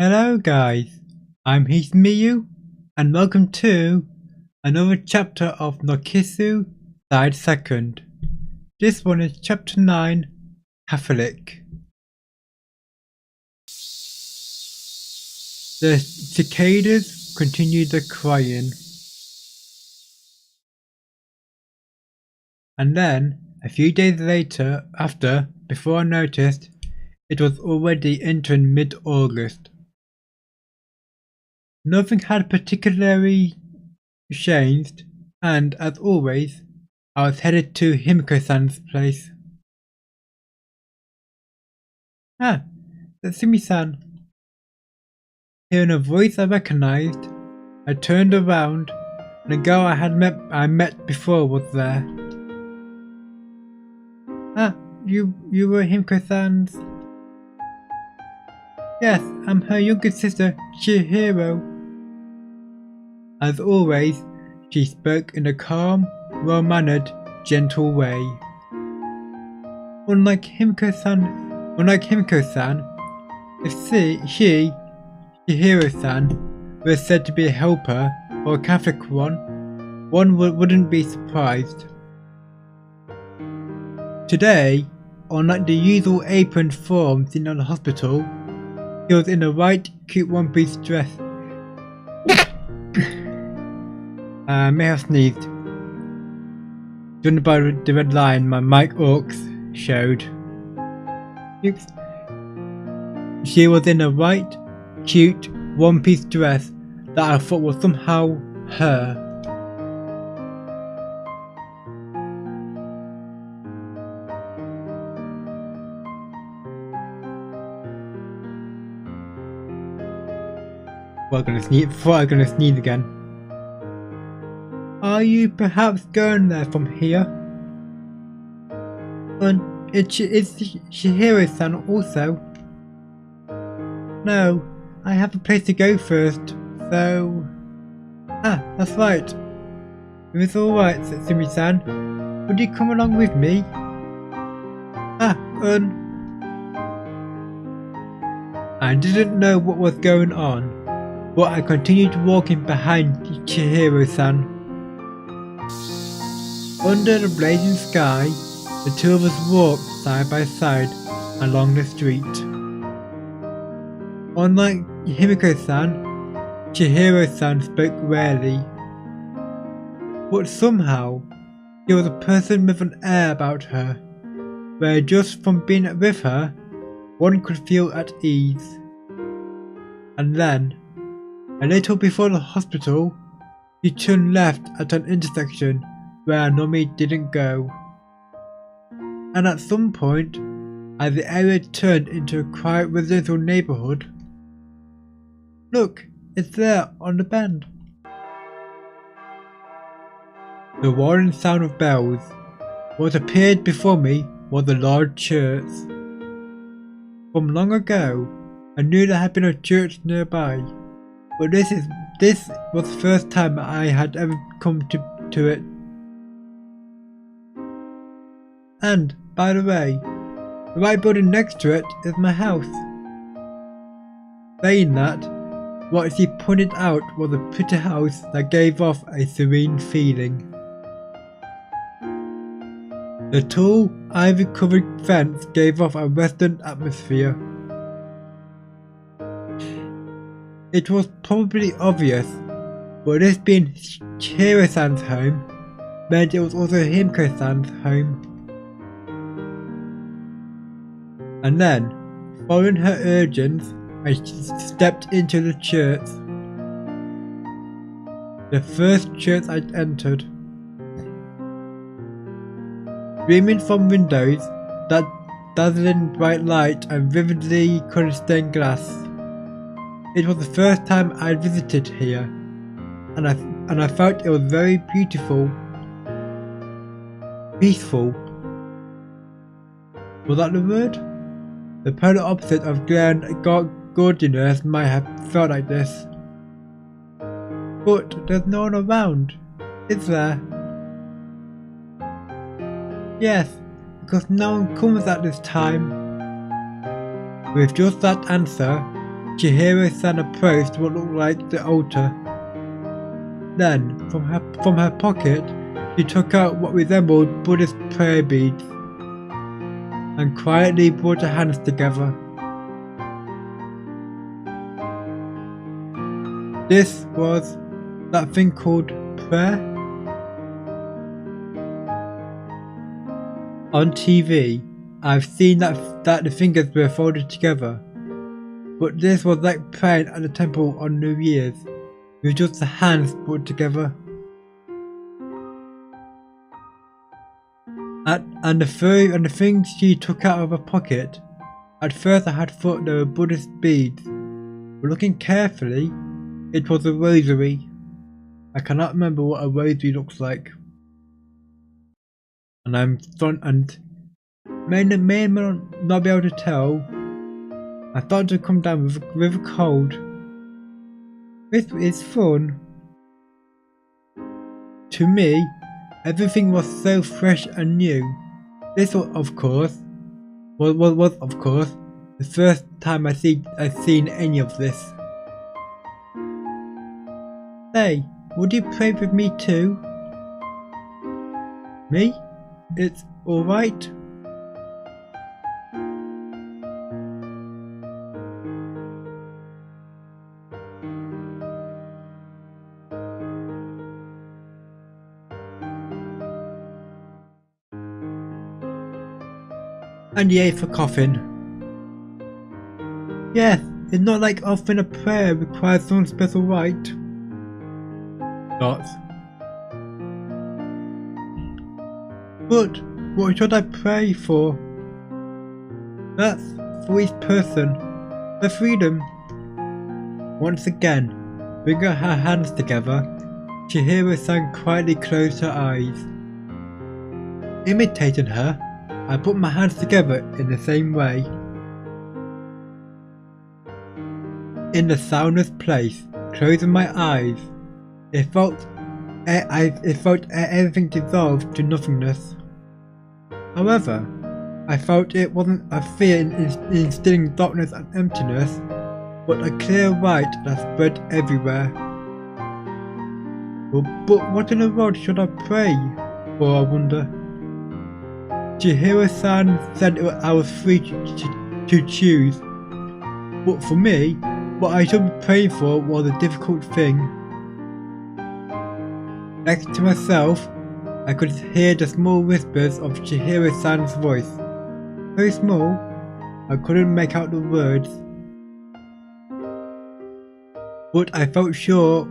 Hello guys, I'm Hesmiyu and welcome to another chapter of Narcissu Side 2nd. This one is chapter 9, Catholic. The cicadas continue their crying. And then, a few days later, before I noticed, it was already entering mid-August. Nothing had particularly changed, and as always, I was headed to Himiko-san's place. Ah, that's Sumi-san. Hearing a voice I recognized, I turned around, and the girl I met before was there. Ah, you were Himiko-san's? Yes, I'm her younger sister, Chihiro. As always, she spoke in a calm, well-mannered, gentle way. Unlike Himiko-san, if Chihiro-san was said to be a helper or a Catholic one wouldn't be surprised. Today, unlike the usual apron form seen at the hospital, he was in a white, cute one-piece dress. I may have sneezed. Joined by the red line my mic aux showed. Oops. She was in a white, cute, one-piece dress that I thought was somehow her. Before I'm gonna sneeze again. Are you perhaps going there from here? And is Chihiro-san also? No, I have a place to go first, so... Ah, that's right. If it's alright, Sumi-san, would you come along with me? I didn't know what was going on, but I continued walking behind Chihiro-san. Under the blazing sky, the two of us walked side by side along the street. Unlike Himiko-san, Chihiro-san spoke rarely. But somehow, she was a person with an air about her, where just from being with her, one could feel at ease. And then, a little before the hospital, she turned left at an intersection where I normally didn't go. And at some point, as the area turned into a quiet residential neighborhood, look, it's there on the bend. The roaring sound of bells. What appeared before me was a large church. From long ago, I knew there had been a church nearby, but this was the first time I had ever come to it. And, by the way, the right building next to it is my house. Saying that, what she pointed out was a pretty house that gave off a serene feeling. The tall, ivy-covered fence gave off a western atmosphere. It was probably obvious, but this being Chihiro-san's home meant it was also Himiko-san's home. And then, following her urgings, I stepped into the church. The first church I'd entered. Streaming from windows, that dazzling bright light and vividly coloured stained glass. It was the first time I'd visited here, and I felt it was very beautiful. Peaceful. Was that the word? The polar opposite of gaudiness might have felt like this. But there's no one around, is there? Yes, because no one comes at this time. With just that answer, Chihiro-san approached what looked like the altar. Then, from her pocket, she took out what resembled Buddhist prayer beads and quietly brought her hands together. This was that thing called prayer. On TV, I've seen that the fingers were folded together, but this was like praying at the temple on New Year's, with just the hands put together. And the things she took out of her pocket, at first I had thought they were Buddhist beads, but looking carefully, it was a rosary. I cannot remember what a rosary looks like. And may not be able to tell. I started to come down with a cold. This is fun. To me, everything was so fresh and new. This was, of course, the first time I'd seen any of this. Hey, would you pray with me too? Me? It's alright. And yay for coughing. Yes, it's not like offering a prayer requires some special rite. Dots. But what should I pray for? That's for each person. For freedom. Once again, bringing her hands together, Chihiro-san quietly closed her eyes. Imitating her, I put my hands together in the same way. In the soundless place, closing my eyes, it felt everything dissolved to nothingness. However, I felt it wasn't a fear instilling darkness and emptiness, but a clear light that spread everywhere. But what in the world should I pray for, I wonder? Chihiro-san said I was free to choose, but for me, what I should be praying for was a difficult thing. Next to myself, I could hear the small whispers of Chihiro-san's voice. So small, I couldn't make out the words. But I felt sure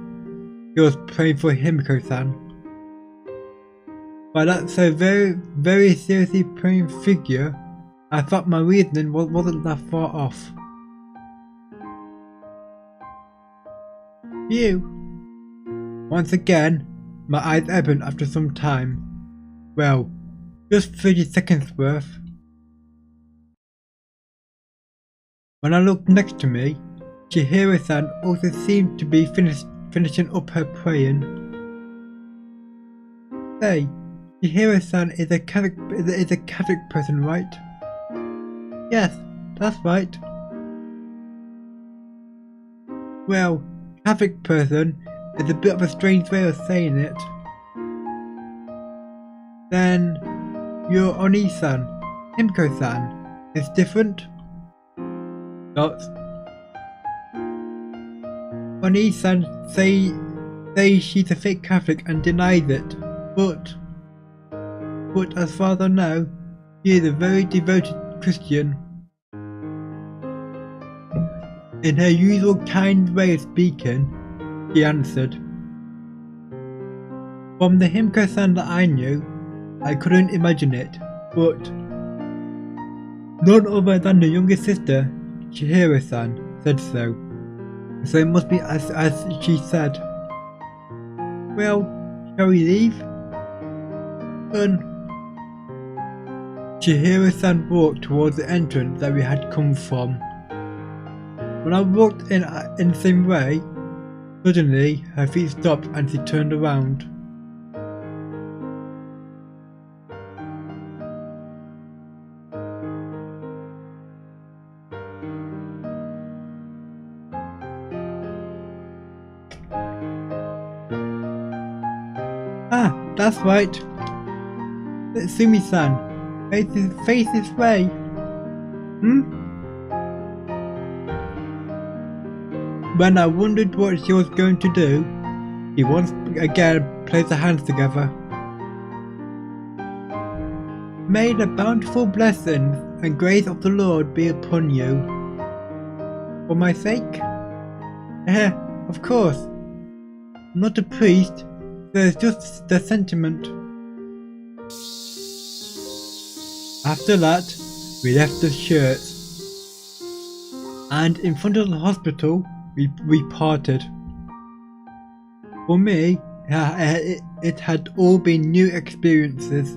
he was praying for Himiko-san. By that so very seriously praying figure, I thought my reasoning wasn't that far off. You! Once again, my eyes opened after some time. Well, just 30 seconds worth. When I looked next to me, Chihiro-san also seemed to be finishing up her praying. Hey, Chihiro-san is a Catholic person, right? Yes, that's right. Well, Catholic person is a bit of a strange way of saying it. Then, your Oni-san, Himiko-san, is different? Dots. Oni-san say she's a fake Catholic and denies it, but as far as I know, she is a very devoted Christian. In her usual kind way of speaking, she answered. From the Himiko-san that I knew, I couldn't imagine it, but none other than the younger sister, Chihiro-san, said so. So it must be as she said. Well, shall we leave? Chihiro-san walked towards the entrance that we had come from. When I walked in the same way, suddenly her feet stopped and she turned around. That's right. Sumi-san, face this way. When I wondered what she was going to do, she once again placed her hands together. May the bountiful blessings and grace of the Lord be upon you. For my sake? Of course. I'm not a priest, there's just the sentiment. After that, we left the church, and in front of the hospital, we parted. For me, it had all been new experiences.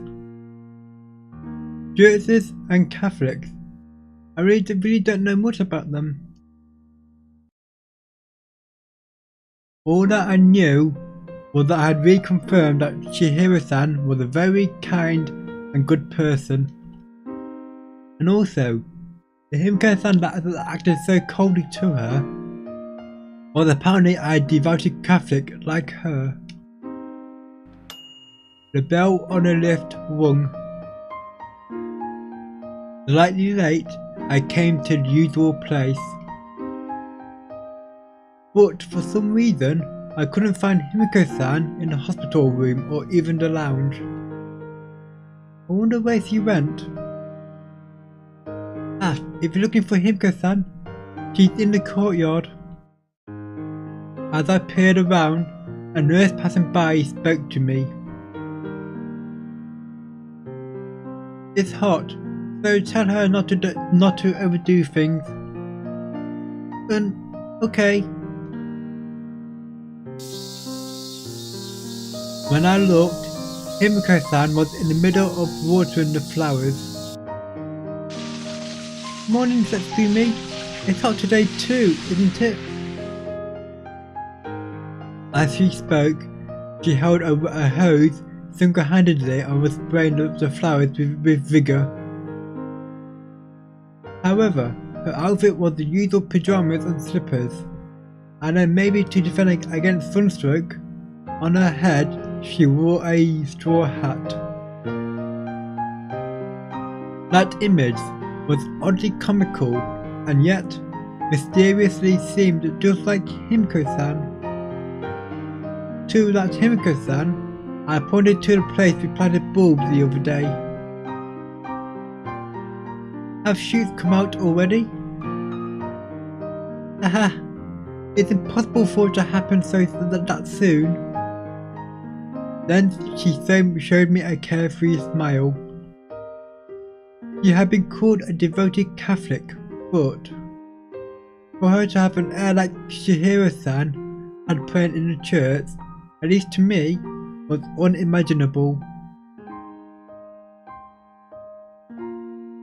Churches and Catholics. I really don't know much about them. All that I knew was that I had reconfirmed that Chihiro-san was a very kind and good person. And also, the Himiko-san that acted so coldly to her was apparently a devoted Catholic like her. The bell on the lift rung. Slightly late, I came to the usual place. But for some reason, I couldn't find Himiko-san in the hospital room or even the lounge. I wonder where she went. If you're looking for Himiko-san, she's in the courtyard. As I peered around, a nurse passing by spoke to me. It's hot, so tell her not to overdo things. Okay. When I looked, Himiko-san was in the middle of watering the flowers. Morning, Setsumi. It's hot today too, isn't it? As she spoke, she held a hose single-handedly and was spraying the flowers with vigour. However, her outfit was the usual pyjamas and slippers, and then maybe to defend against sunstroke, on her head she wore a straw hat. That image was oddly comical and yet mysteriously seemed just like Himiko-san. To that Himiko-san, I pointed to the place we planted bulbs the other day. Have shoots come out already? Haha, it's impossible for it to happen that soon. Then she showed me a carefree smile. She had been called a devoted Catholic, but for her to have an air like Chihiro-san had praying in the church, at least to me, was unimaginable.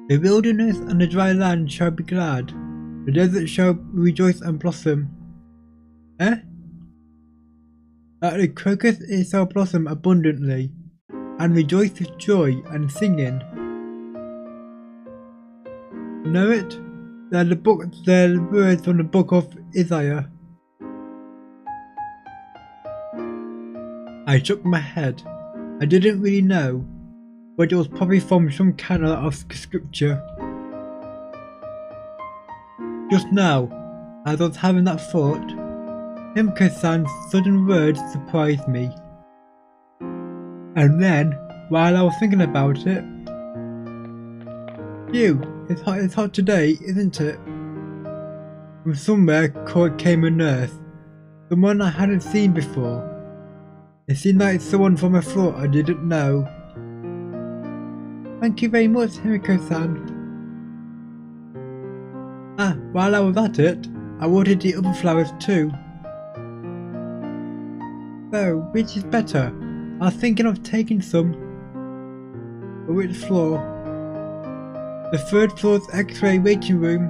The wilderness and the dry land shall be glad, the desert shall rejoice and blossom. That the crocus it shall blossom abundantly, and rejoice with joy and singing. Know it? They're the words from the book of Isaiah. I shook my head. I didn't really know, but it was probably from some kind of scripture. Just now, as I was having that thought, Himiko-san's sudden words surprised me. And then, while I was thinking about it, it's hot today, isn't it? From somewhere came a nurse, someone I hadn't seen before. It seemed like someone from a floor I didn't know. Thank you very much, Himiko-san. While I was at it, I watered the other flowers too. So, which is better? I was thinking of taking some. But which floor? The third floor's X-ray waiting room.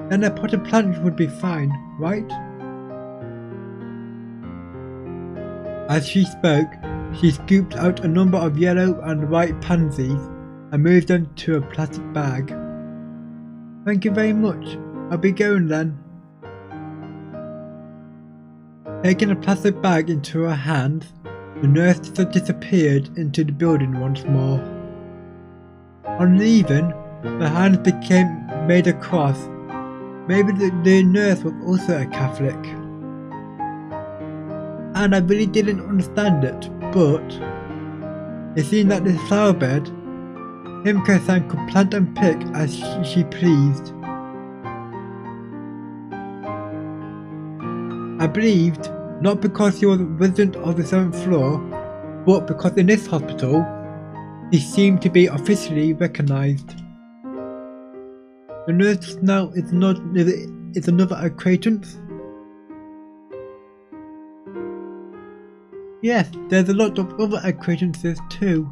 Then a potted plant would be fine, right? As she spoke, she scooped out a number of yellow and white pansies and moved them to a plastic bag. Thank you very much. I'll be going then. Taking a plastic bag into her hands, The nurse disappeared into the building once more. On leaving, her hands became made a cross. Maybe the nurse was also a Catholic. And I really didn't understand it, but it seemed that this flower bed, Himiko-san could plant and pick as she pleased. I believed, not because he was a resident of the 7th floor, but because in this hospital, he seemed to be officially recognized. The nurse now is another acquaintance. Yes, there's a lot of other acquaintances too.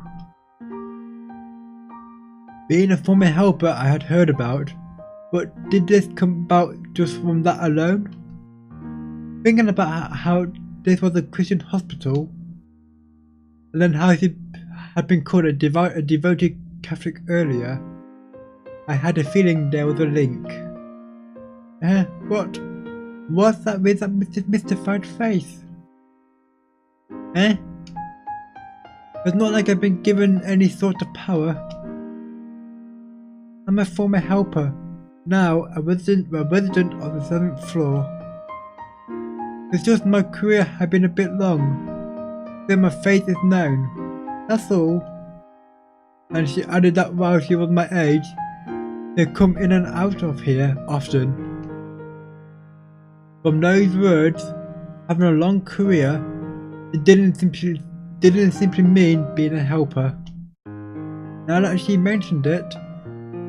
Being a former helper I had heard about, but did this come about just from that alone? Thinking about how this was a Christian hospital, and then how he had been called a devoted Catholic earlier, I had a feeling there was a link. What? What's that with that mystified face? It's not like I've been given any sort of power. I'm a former helper, now a resident of the 7th floor. It's just my career had been a bit long, then my faith is known, that's all. And she added that while she was my age, they'd come in and out of here often. From those words, having a long career, it didn't simply mean being a helper. Now that she mentioned it,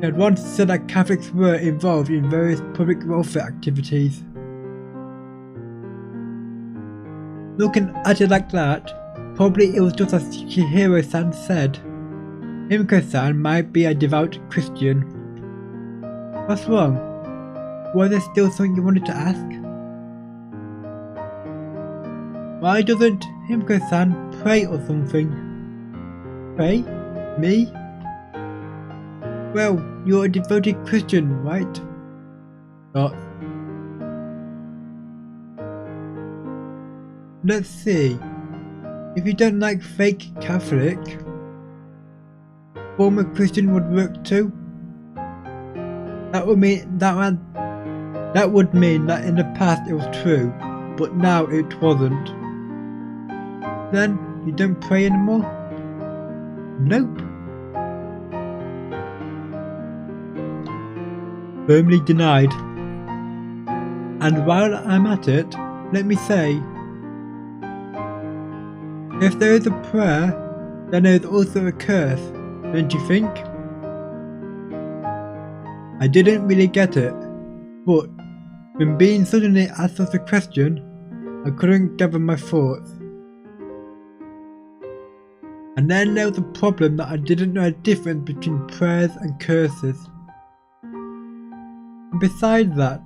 she had once said that Catholics were involved in various public welfare activities. Looking at it like that, probably it was just as Chihiro-san said. Himiko-san might be a devout Christian. What's wrong? Was there still something you wanted to ask? Why doesn't Himiko-san pray or something? Pray? Me? Well, you're a devoted Christian, right? Not. Let's see. If you don't like fake Catholic, former Christian would work too. That would mean that in the past it was true, but now it wasn't. Then you don't pray anymore? Nope. Firmly denied. And while I'm at it, let me say, if there is a prayer, then there is also a curse, don't you think? I didn't really get it, but when being suddenly asked such a question, I couldn't gather my thoughts. And then there was a problem that I didn't know a difference between prayers and curses. And besides that,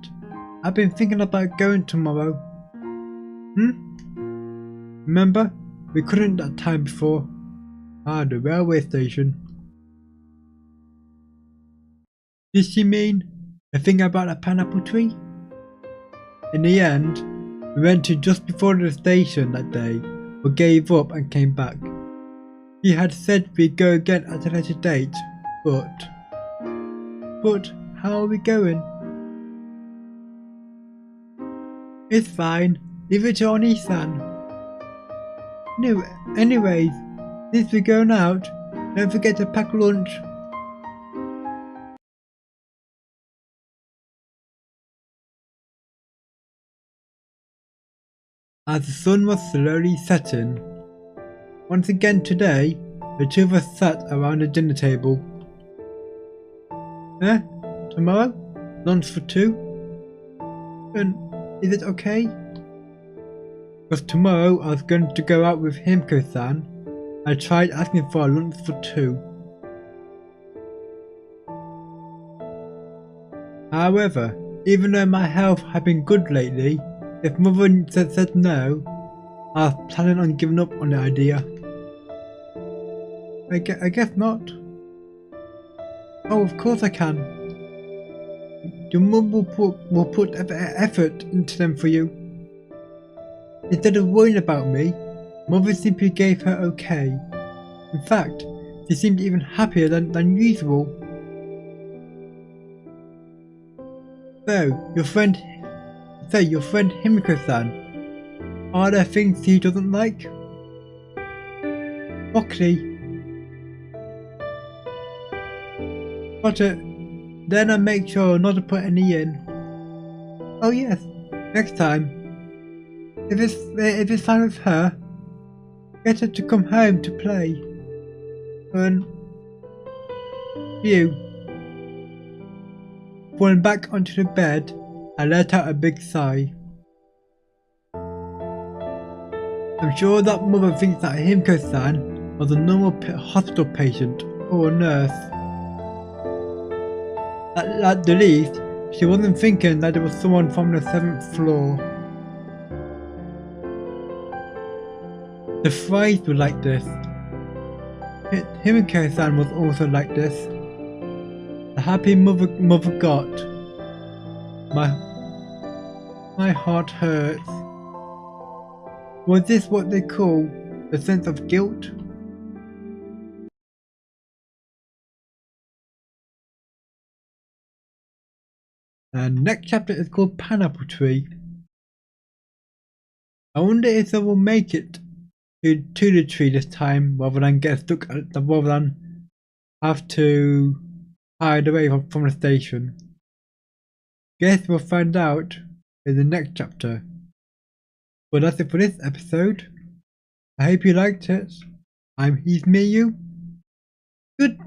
I've been thinking about going tomorrow. Remember? We couldn't that time before. The railway station. Did she mean the thing about a pineapple tree? In the end, we went to just before the station that day, but gave up and came back. She had said we'd go again at a later date, but how are we going? It's fine, leave it to Oni-san. No, anyways, since we're going out, don't forget to pack lunch. As the sun was slowly setting, once again today, the two of us sat around the dinner table. Tomorrow? Lunch for two? And is it okay? Because tomorrow I was going to go out with Himiko-san. I tried asking for a lunch for two. However, even though my health had been good lately, if Mother said no, I was planning on giving up on the idea. I guess not. Oh, of course I can. Your mum will put effort into them for you. Instead of worrying about me, Mother simply gave her okay. In fact, she seemed even happier than usual. So, your friend Himiko-san, are there things he doesn't like? Broccoli. Got it. Then I make sure not to put any in. Oh yes, next time. If it's fine with her, get her to come home to play. And you, falling back onto the bed, I let out a big sigh. I'm sure that mother thinks that Himiko-san was a normal hospital patient or a nurse. At the least, she wasn't thinking that it was someone from the 7th floor. The phrase was like this. Himiko-san was also like this. The happy mother got. My heart hurts. Was this what they call the sense of guilt? And next chapter is called Pineapple Tree. I wonder if they will make it to the tree this time rather than get stuck rather than have to hide away from the station. Guess we'll find out in the next chapter. Well, that's it for this episode. I hope you liked it. I'm Hesmiyu. Goodbye.